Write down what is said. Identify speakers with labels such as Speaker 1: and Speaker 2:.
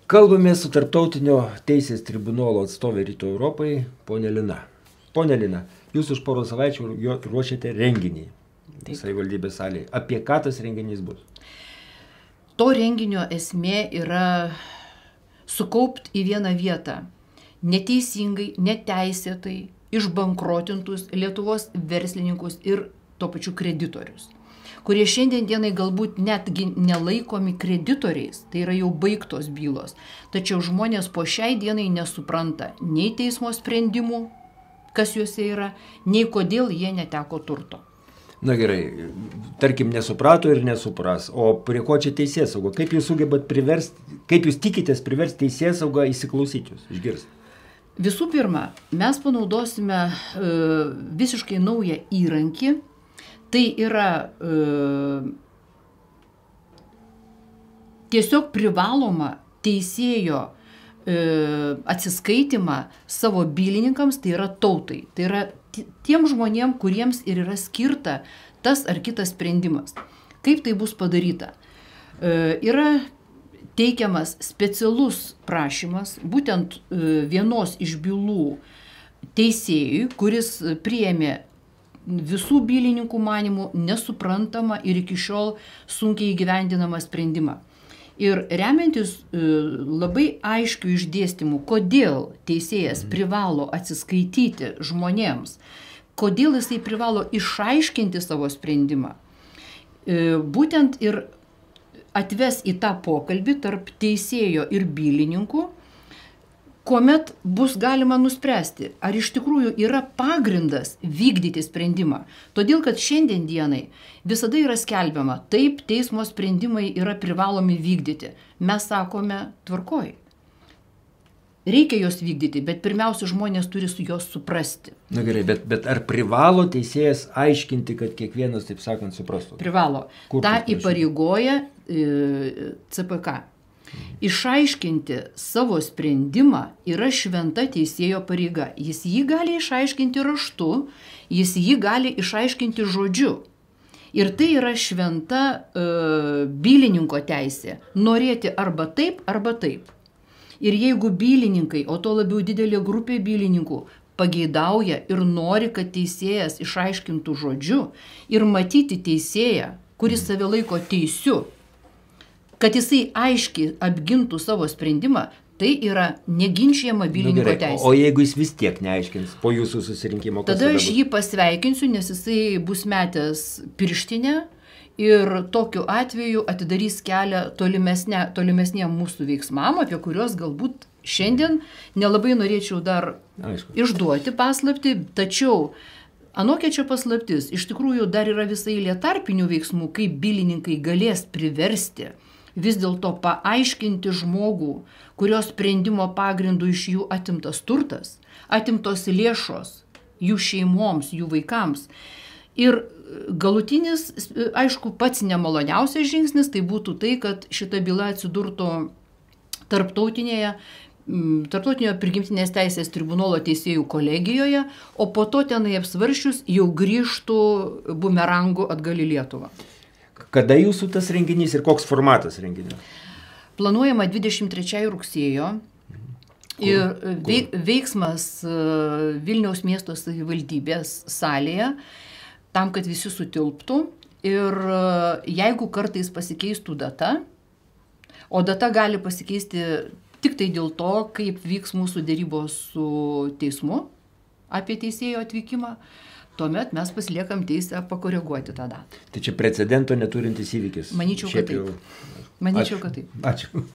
Speaker 1: Kalbame su Tarptautinio teisės tribunolo atstovė Rytų Europai, ponė Lina. Ponė Lina, jūs už porą savaičių ruošiate renginį savivaldybės salėje. Apie ką tas renginys bus?
Speaker 2: To renginio esmė yra sukaupti į vieną vietą neteisingai, neteisėtai išbankrotintus Lietuvos verslininkus ir tuo pačiu kreditorius, kurie šiandien dienai galbūt netgi nelaikomi kreditoriais, tai yra jau baigtos bylos. Tačiau žmonės po šiai dienai nesupranta nei teismo sprendimų, kas juose yra, nei kodėl jie neteko turto.
Speaker 1: Na gerai, tarkim, nesuprato ir nesupras, o prie ko čia teisėsauga? Kaip jūs sugebat priversti, kaip jūs tikitės priversti teisėsaugą įsiklausyti jūs, išgirsti?
Speaker 2: Visų pirma, mes panaudosime visiškai naują įrankį. Tai yra tiesiog privaloma teisėjo atsiskaitimą savo bylininkams, tai yra tautai. Tai yra tiem žmonėm, kuriems ir yra skirta tas ar kitas sprendimas. Kaip tai bus padaryta? Yra teikiamas specialus prašymas, būtent vienos iš bylų teisėjui, kuris priėmė visų bylininkų manimų nesuprantamą ir iki šiol sunkiai įgyvendinamą sprendimą. Ir remiantis labai aiškių išdėstymų, kodėl teisėjas privalo atsiskaityti žmonėms, kodėl jisai privalo išaiškinti savo sprendimą, būtent ir atves į tą pokalbį tarp teisėjo ir bylininkų, kuomet bus galima nuspręsti, ar iš tikrųjų yra pagrindas vykdyti sprendimą. Todėl, kad šiandien dienai visada yra skelbiama, taip, teismo sprendimai yra privalomi vykdyti. Mes sakome, tvarkoj. Reikia jos vykdyti, bet pirmiausia, žmonės turi juos suprasti.
Speaker 1: Na gerai, bet ar privalo teisėjas aiškinti, kad kiekvienas, taip sakant, suprastų?
Speaker 2: Privalo. Ta įpareigoja CPK. Išaiškinti savo sprendimą yra šventa teisėjo pareiga. Jis jį gali išaiškinti raštu, jis jį gali išaiškinti žodžiu. Ir tai yra šventa bylininko teisė norėti arba taip, arba taip. Ir jeigu bylininkai, o to labiau didelė grupė bylininkų, pageidauja ir nori, kad teisėjas išaiškintų žodžiu ir matyti teisėją, kuris save laiko teisiu, kad jisai aiškiai apgintų savo sprendimą, tai yra neginčijama bylininko teisė.
Speaker 1: O jeigu jis vis tiek neaiškins po jūsų susirinkimo?
Speaker 2: Tada aš jį pasveikinsiu, nes jisai bus metęs pirštinę ir tokiu atveju atidarys kelią tolimesniem mūsų veiksmam, apie kuriuos galbūt šiandien nelabai norėčiau dar išduoti paslaptį, tačiau anokia čia paslaptis, iš tikrųjų dar yra visai eilė tarpinių veiksmų, kaip bylininkai galės priversti vis dėlto paaiškinti žmogų, kurios sprendimo pagrindų iš jų atimtas turtas, atimtos lėšos jų šeimoms, jų vaikams. Ir galutinis, aišku, pats nemaloniausias žingsnis tai būtų tai, kad šita byla atsidurtų tarptautinio prigimtinės teisės tribunolo teisėjų kolegijoje, o po to tenai apsvaršius jau grįžtų bumerangu atgal į Lietuvą.
Speaker 1: Kada jūsų tas renginys ir koks formatas renginio?
Speaker 2: Planuojama 23 rugsėjo ir veiksmas Vilniaus miesto savivaldybės salėje, tam, kad visi sutilptų. Ir jeigu kartais pasikeistų data, o data gali pasikeisti tik tai dėl to, kaip vyks mūsų dėrybos su teismu apie teisėjo atvykimą, tuomet mes pasiliekam teisę pakoreguoti tą datą.
Speaker 1: Tai čia precedento neturintis įvykis.
Speaker 2: Manyčiau, kad taip.
Speaker 1: Ačiū.